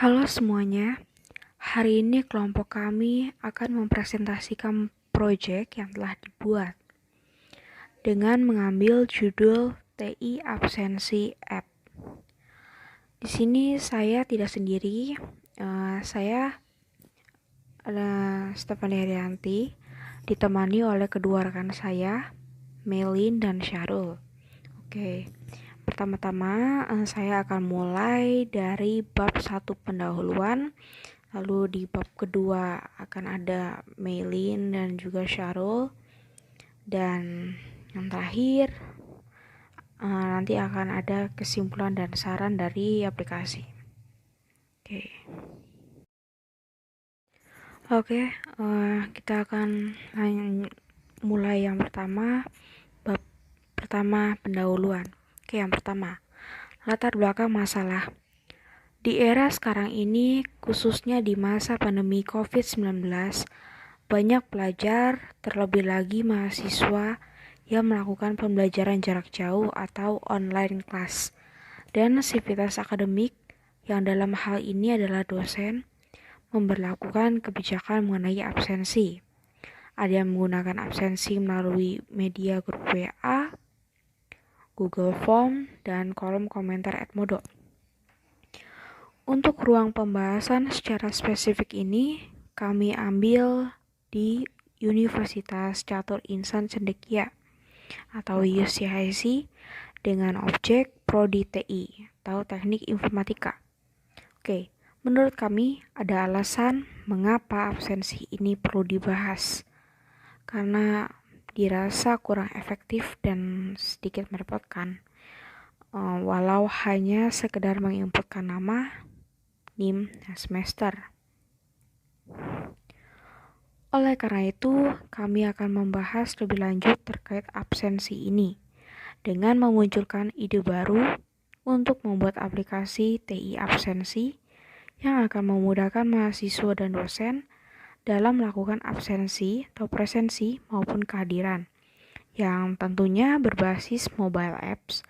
Halo semuanya, hari ini kelompok kami akan mempresentasikan proyek yang telah dibuat dengan mengambil judul TI Absensi App. Di sini saya tidak sendiri, saya adalah Stefani Herianti, ditemani oleh kedua rekan saya, Melin dan Syarul. Oke. Pertama-tama saya akan mulai dari bab 1 pendahuluan. Lalu di bab kedua akan ada Melin dan juga Syarul. Dan yang terakhir nanti akan ada kesimpulan dan saran dari aplikasi. Oke, kita akan mulai yang pertama, bab pertama pendahuluan. Oke, yang pertama, latar belakang masalah. Di era sekarang ini, khususnya di masa pandemi COVID-19, banyak pelajar, terlebih lagi mahasiswa, yang melakukan pembelajaran jarak jauh atau online class, dan sivitas akademik yang dalam hal ini adalah dosen, memberlakukan kebijakan mengenai absensi. Ada yang menggunakan absensi melalui media grup WA, Google Form, dan kolom komentar Edmodo. Untuk ruang pembahasan secara spesifik ini, kami ambil di Universitas Catur Insan Cendekia atau UCIC dengan objek Prodi TI atau Teknik Informatika. Oke, menurut kami ada alasan mengapa absensi ini perlu dibahas. Karena dirasa kurang efektif dan sedikit merepotkan. Walau hanya sekedar menginputkan nama, NIM, dan semester. Oleh karena itu, kami akan membahas lebih lanjut terkait absensi ini dengan memunculkan ide baru untuk membuat aplikasi TI absensi yang akan memudahkan mahasiswa dan dosen dalam melakukan absensi atau presensi maupun kehadiran yang tentunya berbasis mobile apps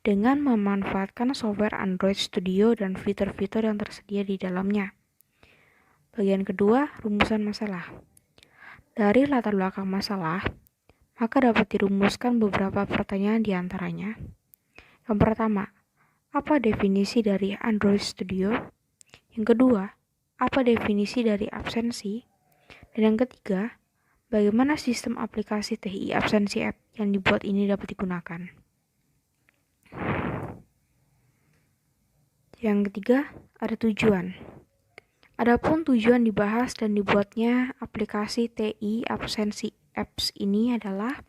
dengan memanfaatkan software Android Studio dan fitur-fitur yang tersedia di dalamnya. Bagian kedua, rumusan masalah. Dari latar belakang masalah, maka dapat dirumuskan beberapa pertanyaan di antaranya. Yang pertama, apa definisi dari Android Studio? Yang kedua, apa definisi dari absensi? Dan yang ketiga, bagaimana sistem aplikasi TI absensi app yang dibuat ini dapat digunakan? Yang ketiga, ada tujuan. Adapun tujuan dibahas dan dibuatnya aplikasi TI absensi apps ini adalah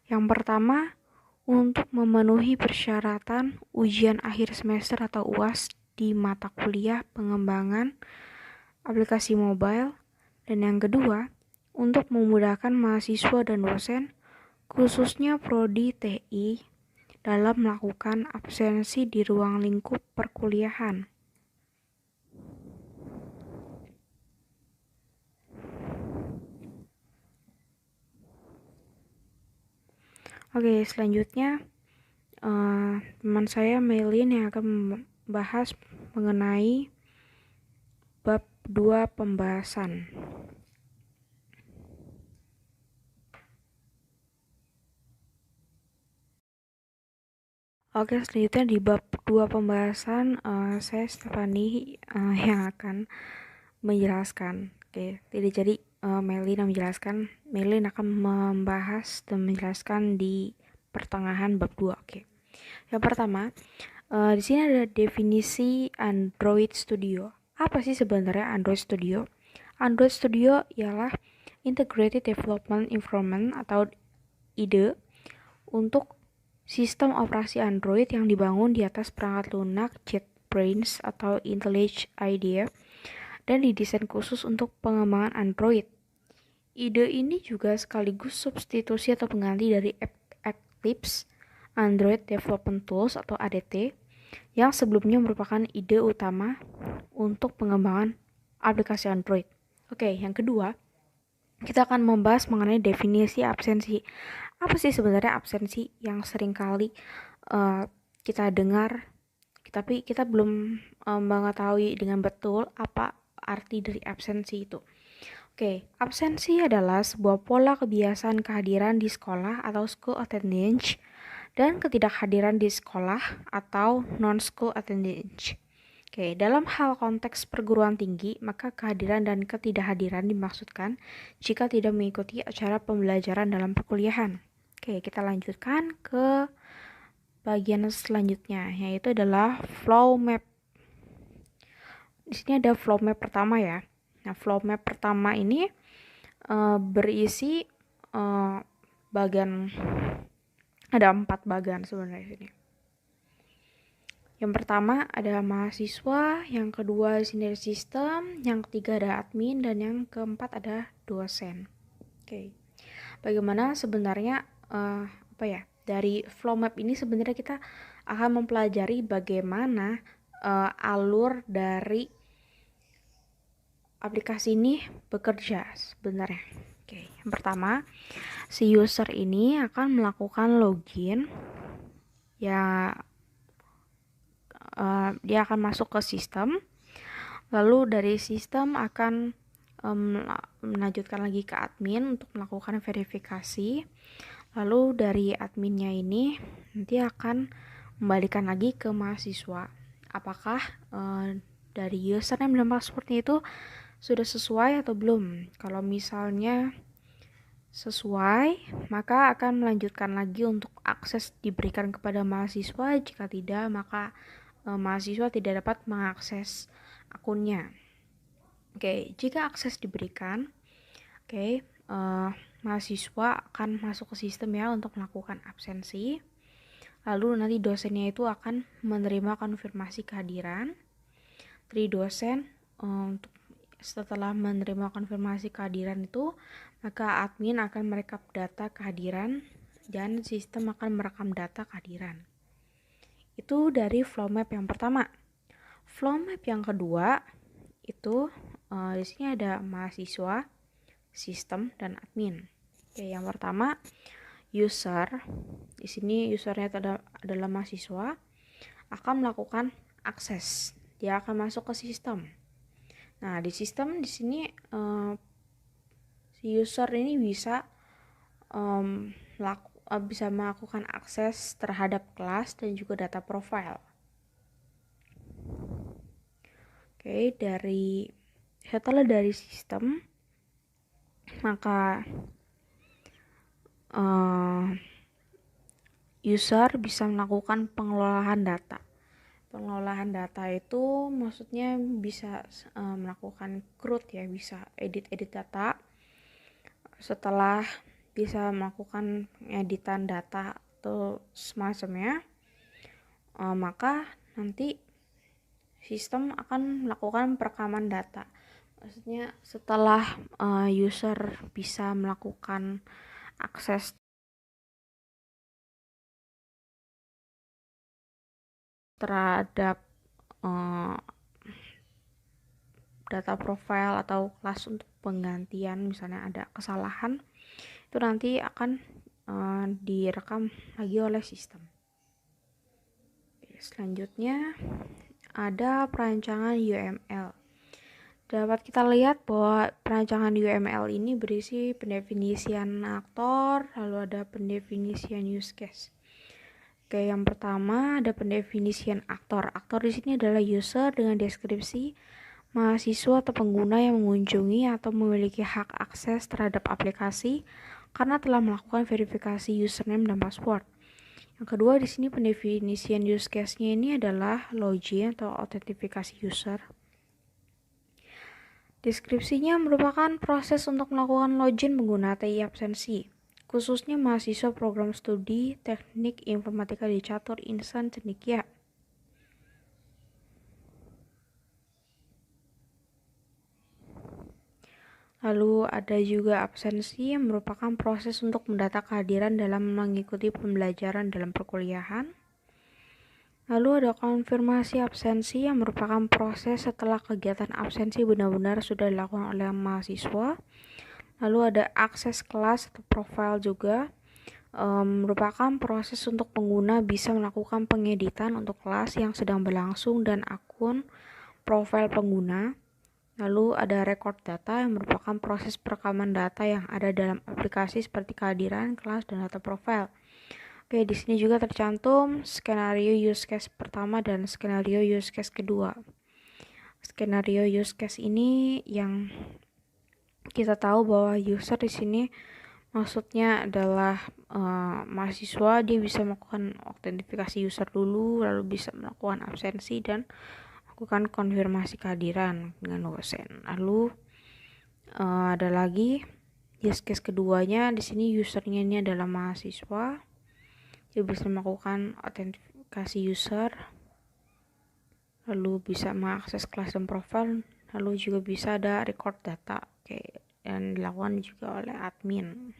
yang pertama, untuk memenuhi persyaratan ujian akhir semester atau UAS di mata kuliah pengembangan aplikasi mobile. Dan yang kedua, untuk memudahkan mahasiswa dan dosen, khususnya Prodi TI, dalam melakukan absensi di ruang lingkup perkuliahan. Oke, selanjutnya teman saya Melin yang akan membahas mengenai bab 2 pembahasan. Oke, selanjutnya di bab 2 pembahasan saya Stefani yang akan menjelaskan. Oke, jadi Melin yang menjelaskan. Melin akan membahas dan menjelaskan di pertengahan bab 2. Oke. Yang pertama, di sini ada definisi Android Studio. Apa sih sebenarnya Android Studio? Android Studio ialah Integrated Development Environment atau IDE untuk sistem operasi Android yang dibangun di atas perangkat lunak JetBrains atau IntelliJ IDE dan didesain khusus untuk pengembangan Android. Ide ini juga sekaligus substitusi atau pengganti dari Eclipse, Android Development Tools atau ADT, yang sebelumnya merupakan ide utama untuk pengembangan aplikasi Android. Oke, yang kedua, kita akan membahas mengenai definisi absensi. Apa sih sebenarnya absensi yang seringkali kita dengar tapi kita belum mengetahui dengan betul apa arti dari absensi itu. Oke, absensi adalah sebuah pola kebiasaan kehadiran di sekolah atau school attendance dan ketidakhadiran di sekolah atau non-school attendance. Oke, dalam hal konteks perguruan tinggi, maka kehadiran dan ketidakhadiran dimaksudkan jika tidak mengikuti acara pembelajaran dalam perkuliahan. Oke, kita lanjutkan ke bagian selanjutnya, yaitu adalah flow map. Di sini ada flow map pertama ya. Nah, flow map pertama ini berisi bagian, ada 4 bagian sebenarnya di sini. Yang pertama ada mahasiswa, yang kedua di sini ada sistem, yang ketiga ada admin, dan yang keempat ada dosen. Oke. Bagaimana sebenarnya dari flow map ini sebenarnya kita akan mempelajari bagaimana alur dari aplikasi ini bekerja sebenarnya. Oke, yang pertama, si user ini akan melakukan login. Ya, dia akan masuk ke sistem. Lalu dari sistem akan melanjutkan lagi ke admin untuk melakukan verifikasi. Lalu dari adminnya ini nanti akan kembalikan lagi ke mahasiswa. Apakah dari username dan passwordnya itu sudah sesuai atau belum? Kalau misalnya sesuai, maka akan melanjutkan lagi untuk akses diberikan kepada mahasiswa. Jika tidak, maka mahasiswa tidak dapat mengakses akunnya. Oke, jika akses diberikan, mahasiswa akan masuk ke sistem ya untuk melakukan absensi. Lalu nanti dosennya itu akan menerima konfirmasi kehadiran dari dosen. Untuk setelah menerima konfirmasi kehadiran itu, maka admin akan merekap data kehadiran dan sistem akan merekam data kehadiran. Itu dari flow map yang pertama. Flow map yang kedua itu di sini ada mahasiswa, sistem, dan admin. Oke, yang pertama user. Di sini usernya adalah mahasiswa akan melakukan akses. Dia akan masuk ke sistem. Nah, di sistem di sini si user ini bisa melakukan akses terhadap kelas dan juga data profile. Oke, setelah dari sistem, maka user bisa melakukan pengelolaan data. Pengelolaan data itu maksudnya bisa melakukan CRUD ya, bisa edit data. Setelah bisa melakukan editan data atau semacamnya, maka nanti sistem akan melakukan perekaman data. Maksudnya setelah user bisa melakukan akses terhadap data profile atau kelas untuk penggantian, misalnya ada kesalahan, itu nanti akan direkam lagi oleh sistem. Selanjutnya ada perancangan UML. Dapat kita lihat bahwa perancangan UML ini berisi pendefinisian aktor, lalu ada pendefinisian use case. Oke, yang pertama ada pendefinisian aktor. Aktor di sini adalah user dengan deskripsi mahasiswa atau pengguna yang mengunjungi atau memiliki hak akses terhadap aplikasi karena telah melakukan verifikasi username dan password. Yang kedua di sini pendefinisian use case-nya ini adalah login atau autentifikasi user. Deskripsinya merupakan proses untuk melakukan login pengguna TI absensi, khususnya mahasiswa program studi teknik informatika di Catur Insan Cendekia. Lalu ada juga absensi yang merupakan proses untuk mendata kehadiran dalam mengikuti pembelajaran dalam perkuliahan. Lalu ada konfirmasi absensi yang merupakan proses setelah kegiatan absensi benar-benar sudah dilakukan oleh mahasiswa. Lalu ada akses kelas atau profile juga. merupakan proses untuk pengguna bisa melakukan pengeditan untuk kelas yang sedang berlangsung dan akun profil pengguna. Lalu ada record data yang merupakan proses perekaman data yang ada dalam aplikasi seperti kehadiran, kelas, dan data profil. Oke, di sini juga tercantum skenario use case pertama dan skenario use case kedua. Skenario use case ini yang kita tahu bahwa user di sini maksudnya adalah mahasiswa, dia bisa melakukan autentifikasi user dulu, lalu bisa melakukan absensi dan lakukan konfirmasi kehadiran dengan dosen. Lalu ada lagi use case keduanya, di sini usernya ini adalah mahasiswa, dia bisa melakukan autentifikasi user, lalu bisa mengakses kelas dan profil, lalu juga bisa ada record data. Oke, dan dilakukan juga oleh admin.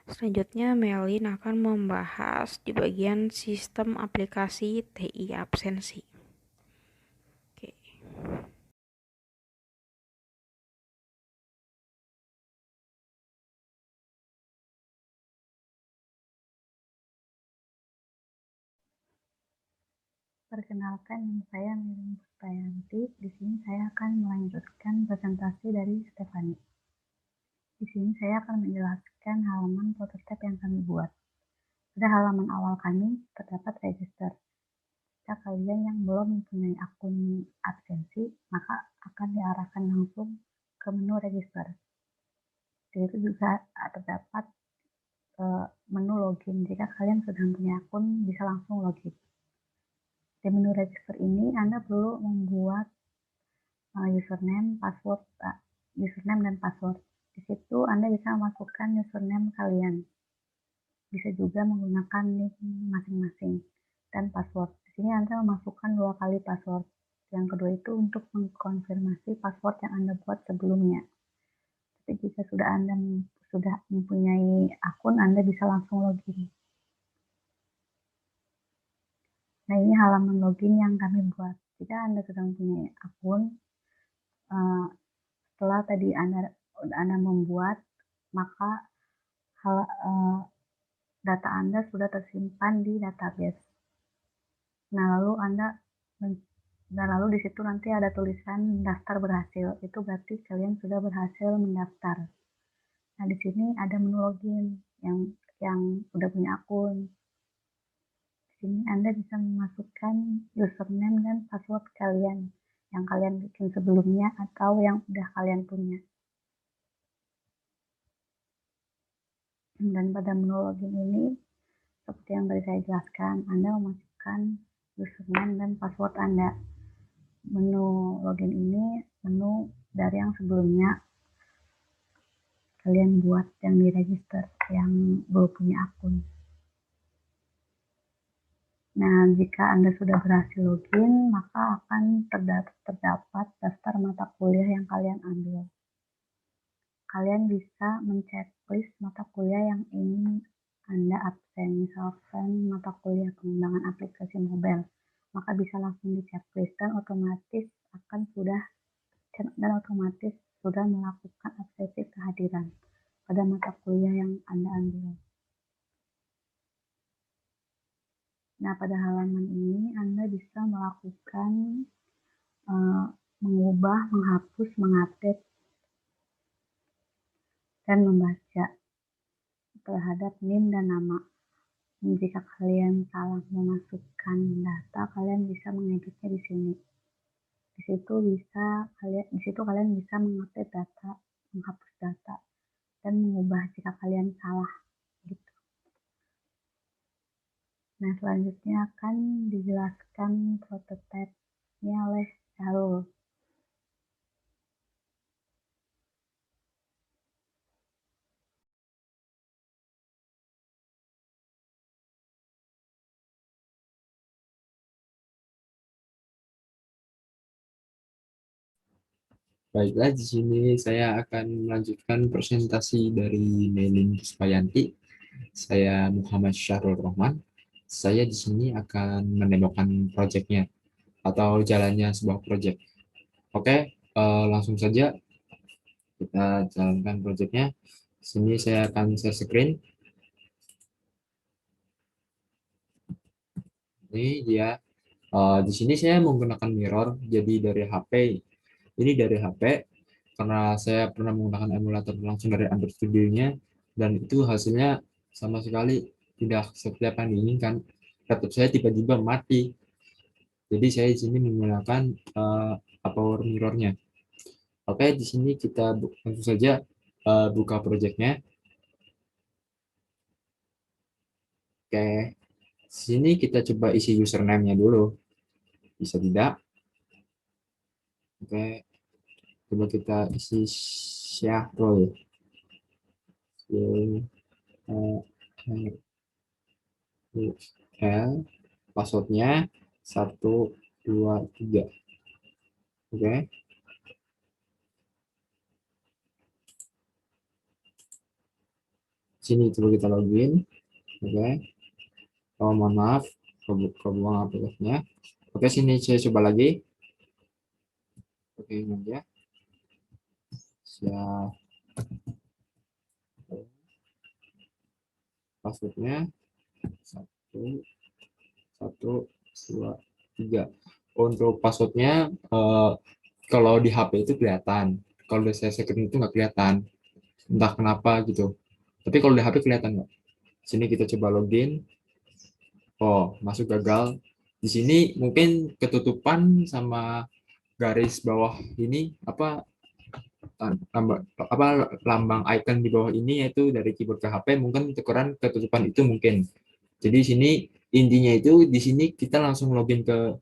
Selanjutnya, Melin akan membahas di bagian sistem aplikasi TI absensi. Oke. Perkenalkan, saya Melin Puspayanti. Di sini saya akan melanjutkan presentasi dari Stefani. Di sini saya akan menjelaskan halaman prototipe yang kami buat. Pada halaman awal kami terdapat register. Jika kalian yang belum mempunyai akun absensi, maka akan diarahkan langsung ke menu register. Di situ juga terdapat menu login. Jika kalian sudah mempunyai akun, bisa langsung login. Di menu register ini, Anda perlu membuat username dan password. Di situ Anda bisa memasukkan username kalian. Bisa juga menggunakan nick masing-masing dan password. Di sini Anda memasukkan 2 kali password. Yang kedua itu untuk mengkonfirmasi password yang Anda buat sebelumnya. Tapi jika Anda sudah mempunyai akun, Anda bisa langsung login. Nah, ini halaman login yang kami buat. Jika Anda sudah mempunyai akun, setelah tadi Anda membuat, maka data Anda sudah tersimpan di database. Nah, lalu di situ nanti ada tulisan daftar berhasil. Itu berarti kalian sudah berhasil mendaftar. Nah, di sini ada menu login yang udah punya akun. Di sini Anda bisa memasukkan username dan password kalian yang kalian bikin sebelumnya atau yang udah kalian punya. Dan pada menu login ini, seperti yang tadi saya jelaskan, Anda memasukkan username dan password Anda. Menu login ini menu dari yang sebelumnya kalian buat yang di register, yang belum punya akun. Nah, jika Anda sudah berhasil login, maka akan terdapat daftar mata kuliah yang kalian ambil. Kalian bisa men-checklist mata kuliah yang ingin Anda absen, misalkan mata kuliah pengembangan aplikasi mobile, maka bisa langsung di-checklist dan otomatis melakukan absensi kehadiran pada mata kuliah yang Anda ambil. Nah, pada halaman ini Anda bisa melakukan mengubah, menghapus, mengupdate, dan membaca terhadap NIM dan nama. Jika kalian salah memasukkan data, kalian bisa mengeditnya di sini. Di situ kalian bisa mengupdate data, menghapus data, dan mengubah jika kalian salah. Gitu. Nah, selanjutnya akan dijelaskan prototipe-nya oleh Syarul. Baiklah, di sini saya akan melanjutkan presentasi dari Melin Puspayanti. Saya Muhammad Syahrul Rahman. Saya di sini akan mendemokan proyeknya atau jalannya sebuah proyek. Oke, langsung saja kita jalankan proyeknya. Di sini saya akan share screen. Ini dia. Di sini saya menggunakan mirror, jadi dari HP. Ini dari HP, karena saya pernah menggunakan emulator langsung dari Android Studio-nya, dan itu hasilnya sama sekali tidak seperti apa yang diinginkan. Laptop saya tiba-tiba mati. Jadi saya di sini menggunakan power mirror-nya. Oke, di sini kita langsung saja buka project-nya. Oke, di sini kita coba isi username-nya dulu. Bisa tidak? Oke, coba kita isi Syahrul. L, passwordnya 123. Oke, sini coba kita login. Oke, mohon maaf kebuang aplikasinya. Oke, sini saya coba lagi. Oke, ini aja. Siap. Passwordnya 1, 1, 2, 3. Untuk passwordnya kalau di HP itu kelihatan, kalau di saya screen itu nggak kelihatan, entah kenapa gitu. Tapi kalau di HP kelihatan nggak? Sini kita coba login. Oh, masuk gagal. Di sini mungkin ketutupan sama garis bawah ini apa lambang icon di bawah ini, yaitu dari keyboard ke HP, mungkin ukuran ketutupan itu mungkin. Jadi di sini intinya itu di sini kita langsung login ke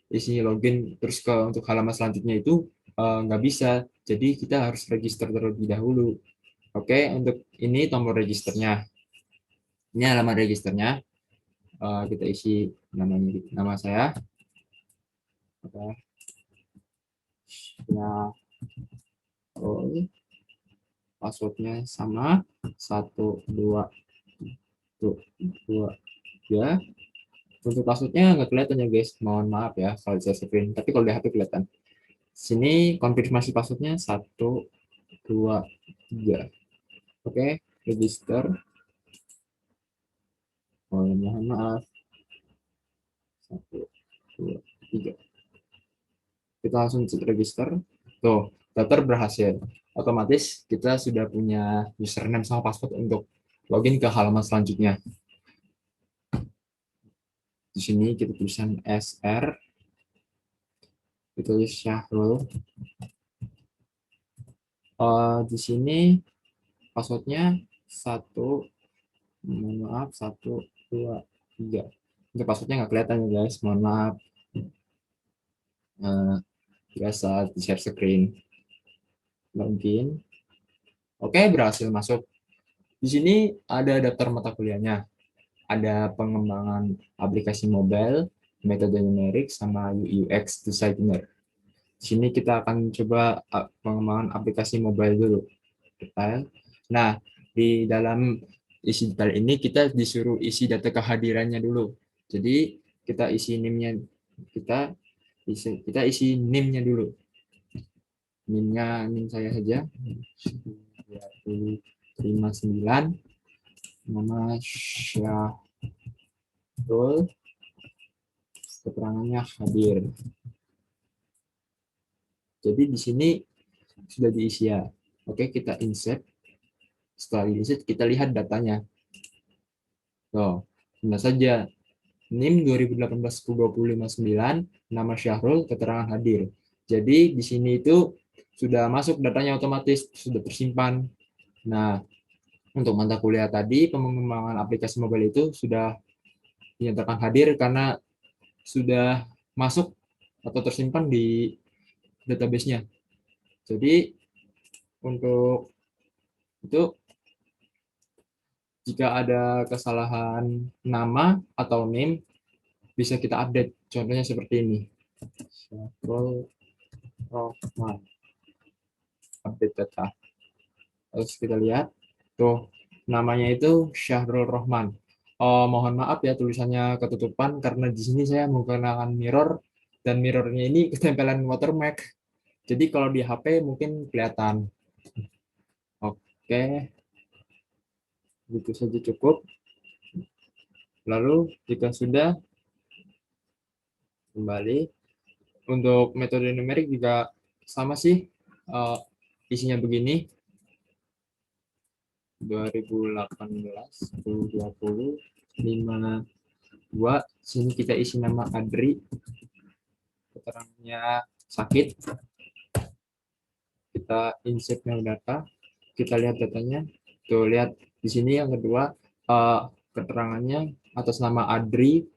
isi login terus ke untuk halaman selanjutnya itu nggak bisa. Jadi kita harus register terlebih dahulu. Oke, untuk ini tombol registernya. Ini halaman registernya. Kita isi nama saya. Oke. Ya, oh, passwordnya sama 1, 2, 2, ya. Untuk passwordnya nggak kelihatan ya guys, mohon maaf ya kalau saya screen, tapi kalau di HP kelihatan. Sini konfirmasi passwordnya 1, 2, 3. Oke, register. Oh, mohon maaf. 1, 2, 3. Kita langsung register. Tuh, daftar berhasil. Otomatis kita sudah punya username sama password untuk login ke halaman selanjutnya. Di sini kita tulisan SR, itu Syahrul. Di sini passwordnya 1, 2, 3. Ini passwordnya nggak kelihatan ya guys, mohon maaf. Biasa di share screen. Login. Oke, berhasil masuk. Di sini ada daftar mata kuliahnya. Ada pengembangan aplikasi mobile, metode numerik, sama UX designer. Di sini kita akan coba pengembangan aplikasi mobile dulu. Detail. Nah, di dalam isi detail ini kita disuruh isi data kehadirannya dulu. Jadi kita isi NIM-nya, kita isi NIM-nya dulu. NIM saya saja 59, nama Syahrul, keterangannya hadir. Jadi di sini sudah diisi ya. Oke, kita insert. Setelah insert kita lihat datanya. Tuh, benar saja. NIM 2018-10-29, nama Syahrul, keterangan hadir. Jadi di sini itu sudah masuk datanya, otomatis sudah tersimpan. Nah, untuk mata kuliah tadi, pengembangan aplikasi mobile itu sudah dinyatakan hadir karena sudah masuk atau tersimpan di database-nya. Jadi untuk itu jika ada kesalahan nama atau name bisa kita update. Contohnya seperti ini. Syahrul Rohman. Update data. Terus kita lihat tuh namanya itu Syahrul Rohman. Mohon maaf ya tulisannya ketutupan karena di sini saya menggunakan mirror dan mirrornya ini ketempelan watermark. Jadi kalau di HP mungkin kelihatan. Oke, itu saja cukup. Lalu jika sudah, kembali. Untuk metode numerik juga sama sih, isinya begini, 2018, 10, 20, 5, 2, sini kita isi nama Adri, keterangannya sakit, kita insert new data, kita lihat datanya, tuh lihat di sini yang kedua, keterangannya atas nama Adri,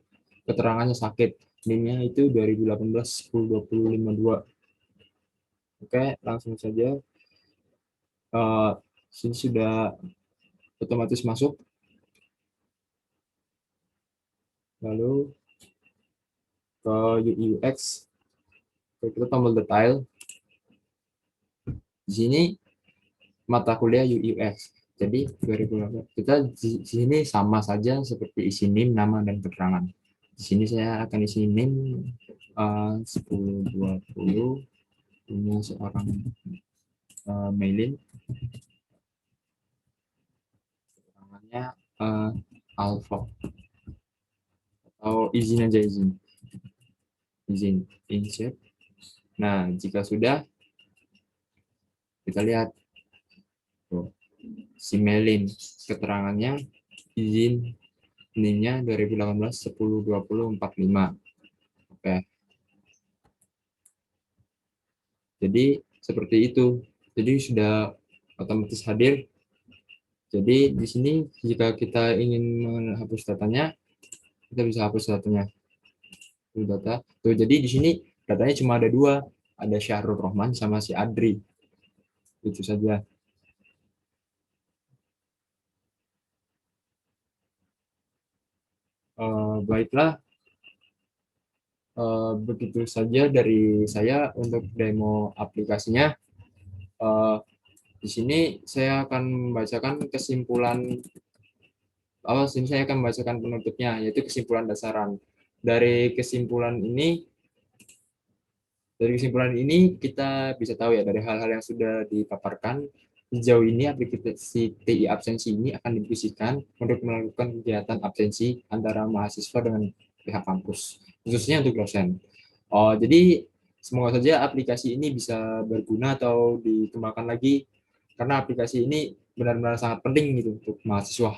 keterangannya sakit, NIM-nya itu 2018 10 20 52. Oke, langsung saja. Sini sudah otomatis masuk. Lalu ke UI UX, kita tombol detail. Di sini mata kuliah UI UX. Jadi 2018 kita di sini sama saja seperti isi NIM, nama dan keterangan. Di sini saya akan isi NIM 1020, ini seorang Mailin, keterangannya Alpha, atau izin aja, izin insert. Nah, jika sudah, kita lihat tuh, si Melin keterangannya izin NIM-nya 2018 10 20 45. Oke. Jadi seperti itu. Jadi sudah otomatis hadir. Jadi di sini jika kita ingin menghapus datanya, kita bisa hapus datanya. Tuh data. Tuh, jadi di sini datanya cuma ada dua, ada Syahrul Rohman sama si Adri. Itu saja. Baiklah, begitu saja dari saya untuk demo aplikasinya. Di sini saya akan membacakan kesimpulan, sini saya akan membacakan penutupnya, yaitu kesimpulan dasaran. Dari kesimpulan ini kita bisa tahu ya, dari hal-hal yang sudah dipaparkan, sejauh ini aplikasi TI absensi ini akan difungsikan untuk melakukan kegiatan absensi antara mahasiswa dengan pihak kampus, khususnya untuk dosen. Jadi semoga saja aplikasi ini bisa berguna atau dikembangkan lagi, karena aplikasi ini benar-benar sangat penting gitu untuk mahasiswa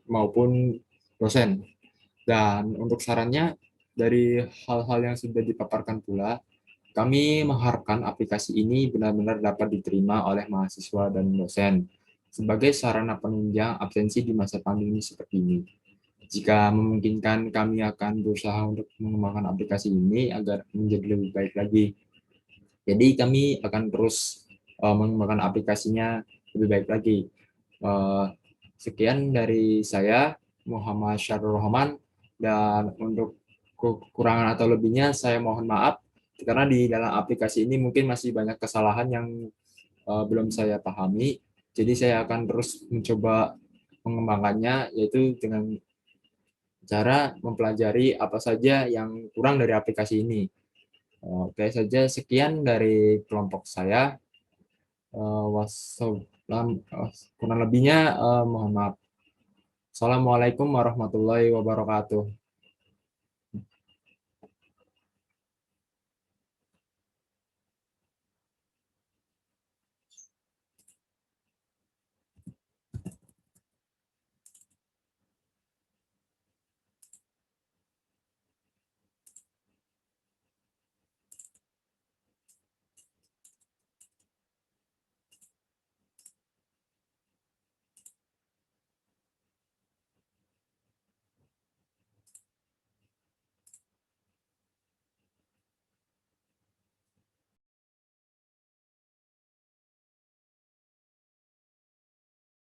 maupun dosen. Dan untuk sarannya, dari hal-hal yang sudah dipaparkan pula, kami mengharapkan aplikasi ini benar-benar dapat diterima oleh mahasiswa dan dosen sebagai sarana penunjang absensi di masa pandemi seperti ini. Jika memungkinkan, kami akan berusaha untuk mengembangkan aplikasi ini agar menjadi lebih baik lagi. Jadi kami akan terus mengembangkan aplikasinya lebih baik lagi. Sekian dari saya, Muhammad Syarul Rahman, dan untuk kekurangan atau lebihnya saya mohon maaf, karena di dalam aplikasi ini mungkin masih banyak kesalahan yang belum saya pahami. Jadi saya akan terus mencoba mengembangkannya, yaitu dengan cara mempelajari apa saja yang kurang dari aplikasi ini. Oke saja, sekian dari kelompok saya. Kurang lebihnya mohon maaf. Assalamualaikum warahmatullahi wabarakatuh.